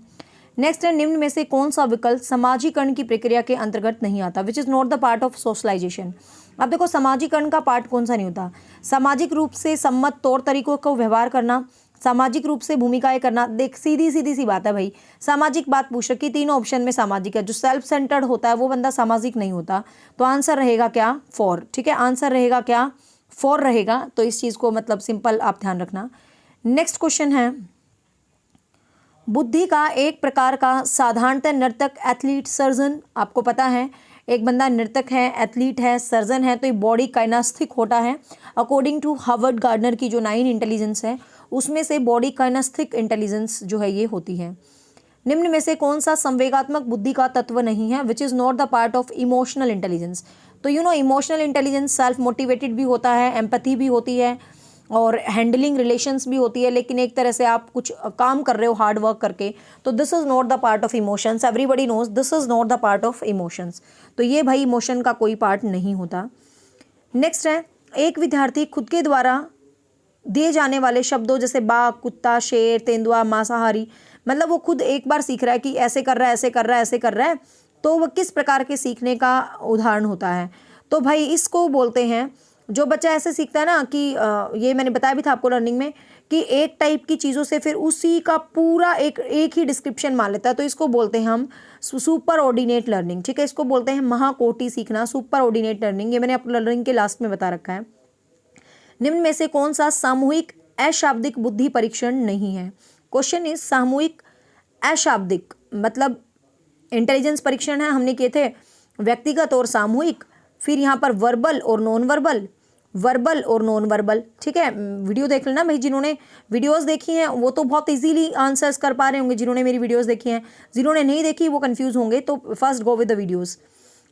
नेक्स्ट है, निम्न में से कौन सा विकल्प समाजीकरण की प्रक्रिया के अंतर्गत नहीं आता, which is not the part of socialization. अब देखो समाजीकरण का पार्ट कौन सा नहीं होता, सामाजिक रूप से सम्मत तौर तरीकों को व्यवहार करना, सामाजिक रूप से भूमिकाएं करना। देख सीधी सी बात है भाई, सामाजिक बात पूछ रखी, तीनों ऑप्शन में सामाजिक है। जो सेल्फ सेंटर्ड होता है वो बंदा सामाजिक नहीं होता, तो आंसर रहेगा क्या, 4, ठीक है। आंसर रहेगा क्या, 4 रहेगा। तो इस चीज़ को मतलब सिंपल आप ध्यान रखना। नेक्स्ट क्वेश्चन है, बुद्धि का एक प्रकार का साधारणतः नर्तक, एथलीट, सर्जन। आपको पता है एक बंदा नर्तक है, एथलीट है, सर्जन है, तो ये बॉडी काइनेस्थेटिक होता है। अकॉर्डिंग टू हार्वर्ड गार्डनर की जो 9 इंटेलिजेंस है उसमें से बॉडी काइनेस्थेटिक इंटेलिजेंस जो है ये होती है। निम्न में से कौन सा संवेगात्मक बुद्धि का तत्व नहीं है, which is not the part of emotional intelligence. तो इमोशनल इंटेलिजेंस सेल्फ मोटिवेटेड भी होता है, एम्पैथी भी होती है और हैंडलिंग रिलेशंस भी होती है, लेकिन एक तरह से आप कुछ काम कर रहे हो हार्ड वर्क करके, तो this is not the part of emotions. Everybody knows this is not the part of emotions, तो ये भाई इमोशन का कोई पार्ट नहीं होता। नेक्स्ट है, एक विद्यार्थी खुद के द्वारा दिए जाने वाले शब्दों जैसे बाघ, कुत्ता, शेर, तेंदुआ, मांसाहारी, मतलब वो खुद एक बार सीख रहा है कि ऐसे कर रहा है, ऐसे कर रहा है, ऐसे कर रहा है, तो वह किस प्रकार के सीखने का उदाहरण होता है। तो भाई इसको बोलते हैं, जो बच्चा ऐसे सीखता है ना कि ये मैंने बताया भी था आपको लर्निंग में कि एक टाइप की चीज़ों से फिर उसी का पूरा एक ही डिस्क्रिप्शन मान लेता है, तो इसको बोलते हैं हम सुपर ऑर्डिनेट लर्निंग, ठीक है। इसको बोलते हैं महाकोटि सीखना, सुपर ऑर्डिनेट लर्निंग। ये मैंने आपको लर्निंग के लास्ट में बता रखा है। निम्न में से कौन सा सामूहिक अशाब्दिक बुद्धि परीक्षण नहीं है। क्वेश्चन इज सामूहिक अशाब्दिक मतलब इंटेलिजेंस परीक्षण है, हमने किए थे व्यक्तिगत और सामूहिक, फिर यहाँ पर वर्बल और नॉन वर्बल, वर्बल और नॉन वर्बल, ठीक है। वीडियो देख लेना भाई, जिन्होंने वीडियोस देखी हैं वो तो बहुत इजीली आंसर्स कर पा रहे होंगे, जिन्होंने मेरी वीडियोस देखी हैं। जिन्होंने नहीं देखी वो कंफ्यूज होंगे, तो first go with the videos.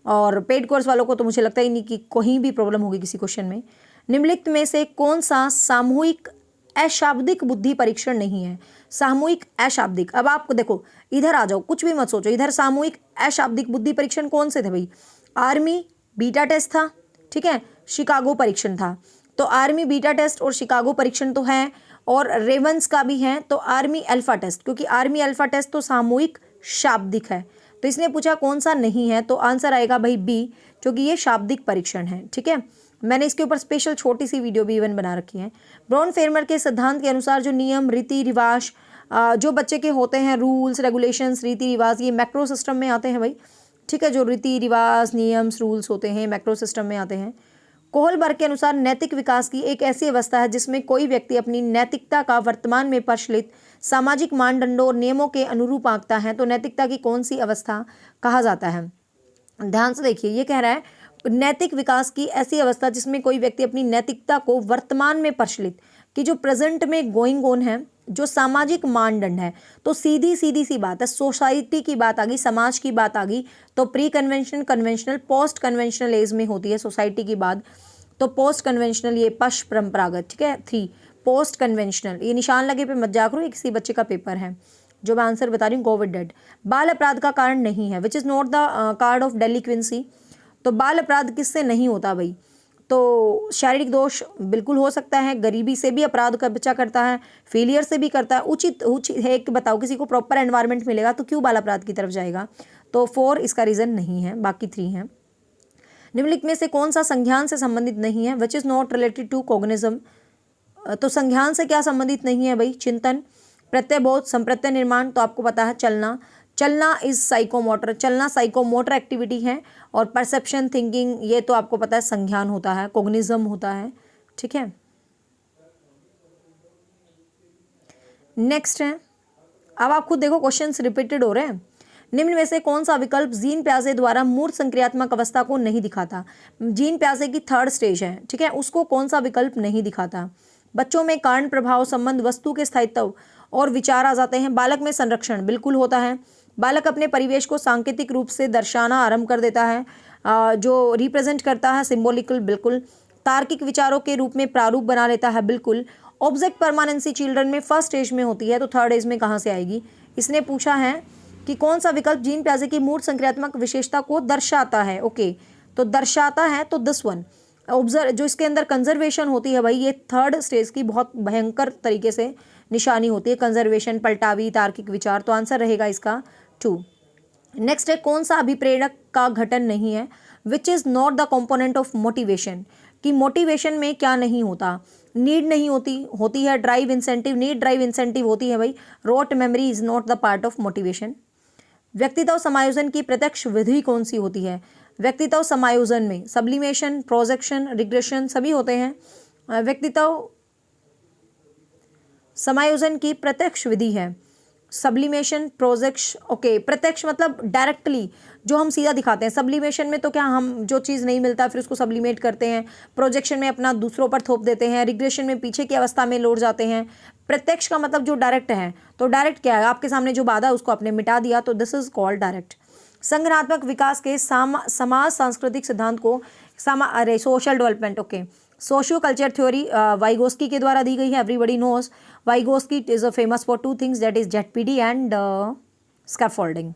और पेड कोर्स वालों को तो मुझे लगता ही नहीं कि कहीं भी प्रॉब्लम होगी किसी क्वेश्चन में। निम्नलिखित में से कौन सा सामूहिक अशाब्दिक बुद्धि परीक्षण नहीं है, सामूहिक अशाब्दिक। अब आप देखो इधर आ जाओ, कुछ भी मत सोचो, इधर सामूहिक अशाब्दिक बुद्धि परीक्षण कौन से थे भाई? आर्मी बीटा टेस्ट था, ठीक है, शिकागो परीक्षण था। तो आर्मी बीटा टेस्ट और शिकागो परीक्षण तो है, और रेवंस का भी है, तो आर्मी अल्फा टेस्ट, क्योंकि आर्मी अल्फा टेस्ट तो सामूहिक शाब्दिक है। तो इसने पूछा कौन सा नहीं है, तो आंसर आएगा भाई बी, क्योंकि ये शाब्दिक परीक्षण है। ठीक है, मैंने इसके ऊपर स्पेशल छोटी सी वीडियो भी इवन बना रखी है। ब्राउन फेरमर के सिद्धांत के अनुसार जो नियम रीति रिवाज जो बच्चे के होते हैं, रूल्स रेगुलेशंस रीति रिवाज, ये मैक्रो सिस्टम में आते हैं भाई। ठीक है, जो रीति रिवाज नियम्स रूल्स होते हैं मैक्रो सिस्टम में आते हैं। कोहलबर्ग के अनुसार नैतिक विकास की एक ऐसी अवस्था है जिसमें कोई व्यक्ति अपनी नैतिकता का वर्तमान में प्रचलित सामाजिक मानदंडों और नियमों के अनुरूप आंकता है। तो नैतिकता की कौन सी अवस्था कहा जाता है? ध्यान से देखिए, ये कह रहा है नैतिक विकास की ऐसी अवस्था जिसमें कोई व्यक्ति अपनी नैतिकता को वर्तमान में प्रचलित, कि जो प्रेजेंट में गोइंग ऑन है, जो सामाजिक मानदंड है। तो सीधी सी बात है, सोसाइटी की बात आ गई, समाज की बात आ गई। तो pre conventional, conventional, post conventional age में होती है सोसाइटी की बात। तो पोस्ट कन्वेंशनल ये पश्च परंपरागत। ठीक है, 3 पोस्ट कन्वेंशनल, ये निशान लगे पे मत जा करो, ये किसी बच्चे का पेपर है जो मैं आंसर बता रही हूँ। Go with that. बाल अपराध का कारण नहीं है, which is not the card of delinquency. तो बाल अपराध किससे नहीं होता भाई? तो शारीरिक दोष बिल्कुल हो सकता है, गरीबी से भी अपराध का बच्चा करता है, फेलियर से भी करता है। उचित है कि बताओ, किसी को प्रॉपर एनवायरनमेंट मिलेगा तो क्यों बाल अपराध की तरफ जाएगा? तो 4 इसका रीज़न नहीं है, बाकी 3 हैं। निम्नलिखित में से कौन सा संज्ञान से संबंधित नहीं है? Which is not related to cognitivism. तो संज्ञान से क्या संबंधित नहीं है भाई? चिंतन, प्रत्ययबोध, संप्रत्यय निर्माण। तो आपको पता है चलना, चलना इज साइकोमोटर, चलना साइकोमोटर एक्टिविटी है। और परसेप्शन, थिंकिंग, ये तो आपको पता है संज्ञान होता है, कॉग्निज्म होता है। ठीक है, नेक्स्ट है। अब आप खुद देखो क्वेश्चंस रिपीटेड हो रहे हैं। निम्न में से कौन सा विकल्प जीन प्याजे द्वारा मूर्त संक्रियात्मक अवस्था को नहीं दिखाता? जीन प्याजे की 3rd स्टेज है, ठीक है, उसको कौन सा विकल्प नहीं दिखाता? बच्चों में कारण प्रभाव संबंध, वस्तु के स्थायित्व और विचार आ जाते हैं। बालक में संरक्षण बिल्कुल होता है। बालक अपने परिवेश को सांकेतिक रूप से दर्शाना आरंभ कर देता है, जो रिप्रेजेंट करता है सिंबॉलिकल, बिल्कुल। तार्किक विचारों के रूप में प्रारूप बना लेता है, बिल्कुल। ऑब्जेक्ट परमानेंसी चिल्ड्रन में 1st स्टेज में होती है, तो 3rd एज में कहाँ से आएगी? इसने पूछा है कि कौन सा विकल्प जीन प्याजे की मूर्त संक्रियात्मक विशेषता को दर्शाता है। ओके, तो दर्शाता है तो दिस वन। ऑब्जर्व, जो इसके अंदर कंजर्वेशन होती है भाई, ये 3rd स्टेज की बहुत भयंकर तरीके से निशानी होती है, कंजर्वेशन, पलटावी, तार्किक विचार। तो आंसर रहेगा इसका 2। नेक्स्ट है, कौन सा अभिप्रेरक का घटन नहीं है? Which is not the component of motivation. कि मोटिवेशन में क्या नहीं होता? नीड नहीं होती है drive incentive, need drive incentive होती है भाई। Rote memory is not the part of motivation. व्यक्तित्व समायोजन की प्रत्यक्ष विधि कौन सी होती है? व्यक्तित्व समायोजन में सब्लिमेशन, प्रोजेक्शन, रिग्रेशन सभी होते हैं। व्यक्तित्व समायोजन की प्रत्यक्ष विधि है सब्लिमेशन, प्रोजेक्शन। ओके, प्रत्यक्ष मतलब डायरेक्टली जो हम सीधा दिखाते हैं। सब्लिमेशन में तो क्या, हम जो चीज़ नहीं मिलता फिर उसको सब्लिमेट करते हैं। प्रोजेक्शन में अपना दूसरों पर थोप देते हैं। रिग्रेशन में पीछे की अवस्था में लौट जाते हैं। प्रत्यक्ष का मतलब जो डायरेक्ट है। तो डायरेक्ट क्या है? आपके सामने जो बाधा है उसको आपने मिटा दिया, तो दिस इज कॉल्ड डायरेक्ट। संगठनात्मक विकास के समाज सांस्कृतिक सिद्धांत को social development, okay, socio culture theory Vygotsky के द्वारा दी गई है। Everybody knows Vygotsky is a famous for 2 things, that is ZPD and scaffolding.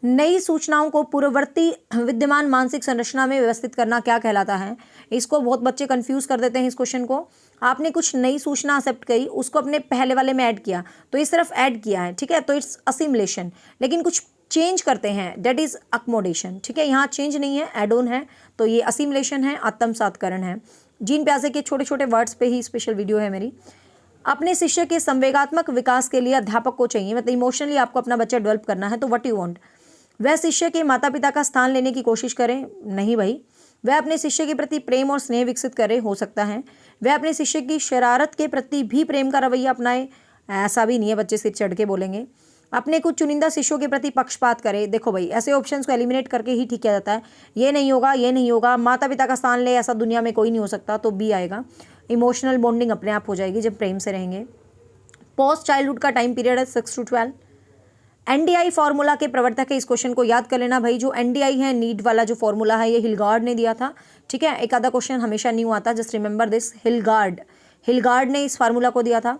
नई सूचनाओं को पूर्ववर्ती विद्यमान मानसिक संरचना में व्यवस्थित करना क्या कहलाता है? इसको बहुत बच्चे कंफ्यूज कर देते हैं इस क्वेश्चन को। आपने कुछ नई सूचना एक्सेप्ट करी, उसको अपने पहले वाले में ऐड किया, तो इस तरफ ऐड किया है, ठीक है, तो इट्स असिमुलेशन। लेकिन कुछ चेंज करते हैं, दैट इज अकोमोडेशन। ठीक है, यहाँ चेंज नहीं है, एड ऑन है, तो ये असिमुलेशन है, आत्मसातकरण है। जीन प्याजे के छोटे छोटे वर्ड्स पे ही स्पेशल वीडियो है मेरी। अपने शिष्य के संवेगात्मक विकास के लिए अध्यापक को चाहिए, मतलब इमोशनली आपको अपना बच्चा डेवलप करना है, तो व्हाट यू वांट? वह शिष्य के माता पिता का स्थान लेने की कोशिश करें? नहीं भाई। वह अपने शिष्य के प्रति प्रेम और स्नेह विकसित करे? हो सकता है। वह अपने शिष्य की शरारत के प्रति भी प्रेम का रवैया अपनाए? ऐसा भी नहीं है, बच्चे सिर चढ़ के बोलेंगे। अपने कुछ चुनिंदा शिष्यों के प्रति पक्षपात करे? देखो भाई, ऐसे ऑप्शंस को एलिमिनेट करके ही ठीक किया जाता है। ये नहीं होगा, ये नहीं होगा, माता पिता का स्थान ले, ऐसा दुनिया में कोई नहीं हो सकता, तो बी आएगा। इमोशनल बॉन्डिंग अपने आप हो जाएगी जब प्रेम से रहेंगे। पोस्ट चाइल्डहुड का टाइम पीरियड है 6 to 12। एनडीआई फार्मूला के प्रवर्तक है, इस क्वेश्चन को याद कर लेना भाई। जो एनडीआई है, नीड वाला जो फार्मूला है, ये हिलगार्ड ने दिया था। ठीक है, एक आधा क्वेश्चन हमेशा न्यू आता, जस्ट रिमेंबर दिस। हिलगार्ड, हिलगार्ड ने इस फार्मूला को दिया था।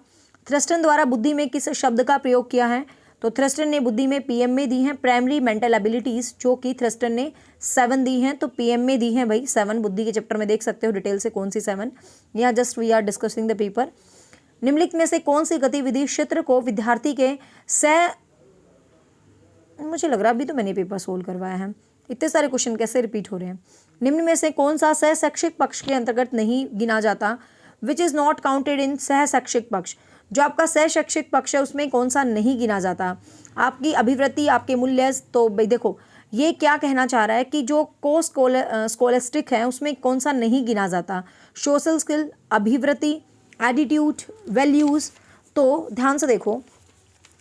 थ्रस्टन द्वारा बुद्धि में किस शब्द का प्रयोग किया है? तो थ्रस्टन ने बुद्धि में पीएम में दी हैं प्राइमरी मेंटल एबिलिटीज़, जो कि थ्रस्टन ने 7 दी हैं, तो पीएम में दी हैं भाई 7। बुद्धि के चैप्टर में देख सकते हो डिटेल से कौन सी 7, या just we are discussing the paper. निम्नलिखित में से कौन सी गतिविधि क्षेत्र को विद्यार्थी के मुझे लग रहा अभी तो मैंने पेपर सोल्व करवाया है, इतने सारे क्वेश्चन कैसे रिपीट हो रहे हैं। निम्न में से कौन सा सह शैक्षिक पक्ष के अंतर्गत नहीं गिना जाता? विच इज़ नॉट काउंटेड इन सह शैक्षिक पक्ष। जो आपका सह शैक्षिक पक्ष है उसमें कौन सा नहीं गिना जाता? आपकी अभिवृत्ति, आपके मूल्य। तो भाई देखो ये क्या कहना चाह रहा है कि जो स्कोलेस्टिक है उसमें कौन सा नहीं गिना जाता? सोशल स्किल, अभिवृत्ति, एटीट्यूड, वैल्यूज़। तो ध्यान से देखो,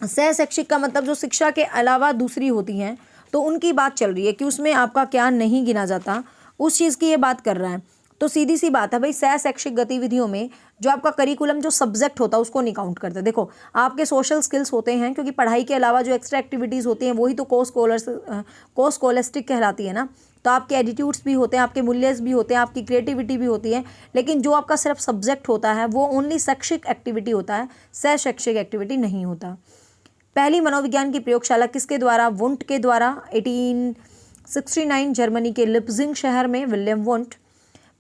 सह शैक्षिक का मतलब जो शिक्षा के अलावा दूसरी होती हैं, तो उनकी बात चल रही है कि उसमें आपका क्या नहीं गिना जाता, उस चीज़ की ये बात कर रहा है। तो सीधी सी बात है भाई, सह शैक्षिक गतिविधियों में जो आपका करिकुलम जो सब्जेक्ट होता है उसको नहीं काउंट करते। देखो आपके सोशल स्किल्स होते हैं, क्योंकि पढ़ाई के अलावा जो एक्स्ट्रा एक्टिविटीज़ होती हैं वही तो को स्कोलेस्टिक कहलाती है ना। तो आपके एटीट्यूड्स भी होते हैं, आपके मूल्यस भी होते हैं, आपकी क्रिएटिविटी भी होती है, लेकिन जो आपका सिर्फ सब्जेक्ट होता है वो ओनली शैक्षिक एक्टिविटी होता है, सह शैक्षिक एक्टिविटी नहीं होता। पहली मनोविज्ञान की प्रयोगशाला किसके द्वारा? वुंट के द्वारा, 1869 जर्मनी के लिप्जिंग शहर में, विलियम वुंट।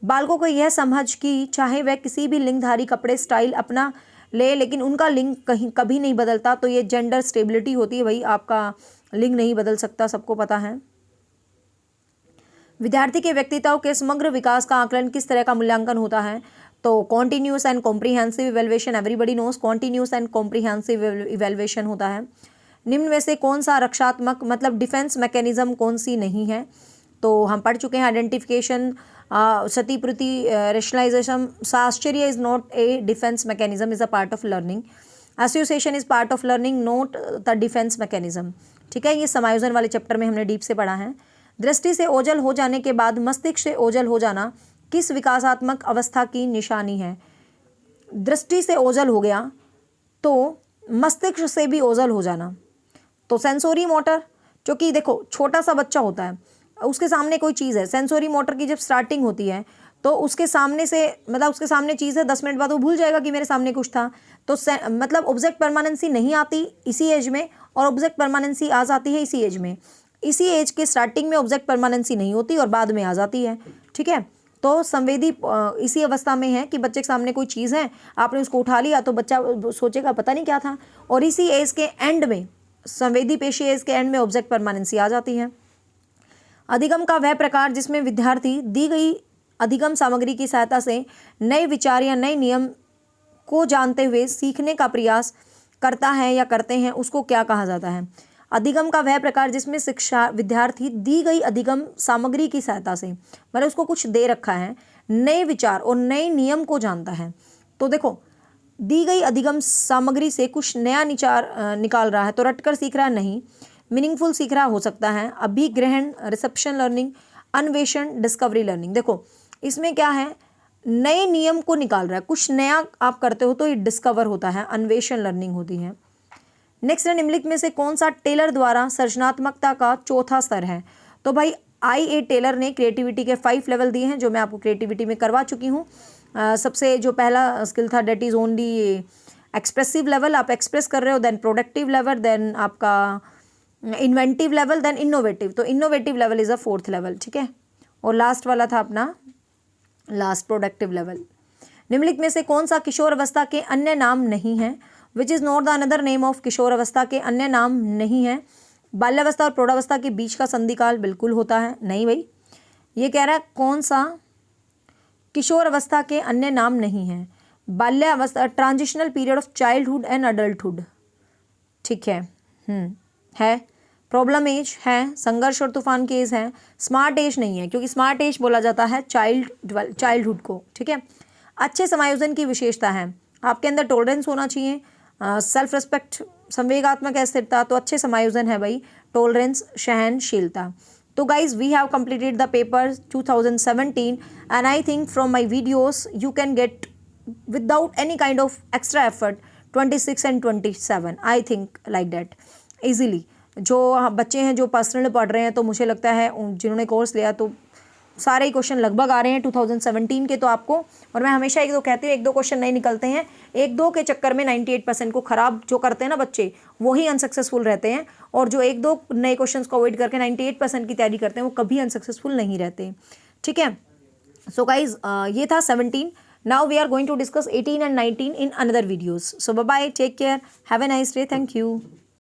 बालकों को यह समझ कि चाहे वह किसी भी लिंगधारी कपड़े स्टाइल अपना ले लेकिन उनका लिंग कहीं कभी नहीं बदलता, तो ये जेंडर स्टेबिलिटी होती है भाई, आपका लिंग नहीं बदल सकता, सबको पता है। विद्यार्थी के व्यक्तित्व के समग्र विकास का आकलन किस तरह का मूल्यांकन होता है? तो continuous and comprehensive evaluation, everybody knows continuous and comprehensive evaluation होता है। निम्न में से कौन सा रक्षात्मक मतलब डिफेंस मैकेनिज्म कौन सी नहीं है? तो हम पढ़ चुके हैं, आइडेंटिफिकेशन, क्षतिपूर्ति, रेशनलाइजेशन। आश्चर्य is not a defence mechanism, is a part of learning. Association is part of learning, not the defence mechanism. ठीक है, ये समायोजन वाले चैप्टर में हमने डीप से पढ़ा है। दृष्टि से ओझल हो जाने के बाद मस्तिष्क से ओझल हो जाना किस विकासात्मक अवस्था की निशानी है? दृष्टि से ओझल हो गया तो मस्तिष्क से भी ओझल हो जाना, तो सेंसोरी मोटर, जो कि देखो छोटा सा बच्चा होता है, उसके सामने कोई चीज़ है, सेंसोरी मोटर की जब स्टार्टिंग होती है तो उसके सामने से मतलब उसके सामने चीज़ है, 10 मिनट बाद वो भूल जाएगा कि मेरे सामने कुछ था। तो मतलब ऑब्जेक्ट परमानेंसी नहीं आती इसी एज में, और ऑब्जेक्ट परमानेंसी आ जाती है इसी एज में। इसी एज के स्टार्टिंग में ऑब्जेक्ट परमानेंसी नहीं होती और बाद में आ जाती है। ठीक है, तो संवेदी इसी अवस्था में है कि बच्चे के सामने कोई चीज़ है, आपने उसको उठा लिया तो बच्चा सोचेगा पता नहीं क्या था, और इसी एज के एंड में, संवेदी पेशी एज के एंड में ऑब्जेक्ट परमानेंसी आ जाती है। अधिगम का वह प्रकार जिसमें विद्यार्थी दी गई अधिगम सामग्री की सहायता से नए विचार या नए नियम को जानते हुए सीखने का प्रयास करता है या करते हैं, उसको क्या कहा जाता है? अधिगम का वह प्रकार जिसमें शिक्षा विद्यार्थी दी गई अधिगम सामग्री की सहायता से, मतलब उसको कुछ दे रखा है, नए विचार और नए नियम को जानता है। तो देखो दी गई अधिगम सामग्री से कुछ नया निकाल रहा है, तो रटकर सीख रहा नहीं, मीनिंगफुल सीख रहा हो सकता है, अभिग्रहण, रिसेप्शन लर्निंग, अन्वेषण, डिस्कवरी लर्निंग। देखो इसमें क्या है, नए नियम को निकाल रहा है, कुछ नया आप करते हो तो ये डिस्कवर होता है, अन्वेषण लर्निंग होती है। नेक्स्ट है, निम्नलिखित में से कौन सा टेलर द्वारा सृजनात्मकता का चौथा स्तर है? तो भाई IA टेलर ने क्रिएटिविटी के 5 लेवल दिए हैं, जो मैं आपको क्रिएटिविटी में करवा चुकी हूँ। सबसे जो पहला स्किल था that is only expressive level, आप एक्सप्रेस कर रहे हो, देन प्रोडक्टिव लेवल, देन आपका इन्वेंटिव लेवल, देन इनोवेटिव। तो innovative level is a 4th level. ठीक है, और लास्ट वाला था अपना लास्ट प्रोडक्टिव लेवल। निम्नलिखित में से कौन सा किशोर अवस्था के अन्य नाम नहीं है? Which is not the another name of किशोर अवस्था के अन्य नाम नहीं है? बाल्यावस्था और प्रौढ़ावस्था के बीच का संधिकाल बिल्कुल होता है, नहीं भाई। ये कह रहा है कौन सा किशोर अवस्था के अन्य नाम नहीं है? बाल्यावस्था, transitional period of childhood and adulthood. ठीक है, है। प्रॉब्लम एज है, संघर्ष और तूफान के एज है, स्मार्ट एज नहीं है, क्योंकि स्मार्ट एज बोला जाता है चाइल्डहुड को। ठीक है, अच्छे समायोजन की विशेषता है, आपके अंदर टॉलरेंस होना चाहिए, सेल्फ रिस्पेक्ट, संवेगात्मक अस्थिरता, तो अच्छे समायोजन है भाई, टॉलरेंस, सहनशीलता। तो guys we have completed the paper 2017 and I think from my videos you can get without any kind of extra effort 26 and 27, I think like that easily। जो बच्चे हैं जो पर्सनल पढ़ रहे हैं, तो मुझे लगता है जिन्होंने कोर्स लिया तो सारे ही क्वेश्चन लगभग आ रहे हैं 2017 के तो आपको, और मैं हमेशा एक दो कहती हूँ, एक दो क्वेश्चन नहीं निकलते हैं, एक दो के चक्कर में 98% को ख़राब जो करते हैं ना बच्चे, वही अनसक्सेसफुल रहते हैं, और जो एक दो नए क्वेश्चन को अवॉइड करके 98% की तैयारी करते हैं वो कभी अनसक्सेसफुल नहीं रहते। ठीक है, सो गाइज ये था 17। Now we are going to discuss 18 and 19 in another videos. So bye bye, take care, have a nice day, thank you.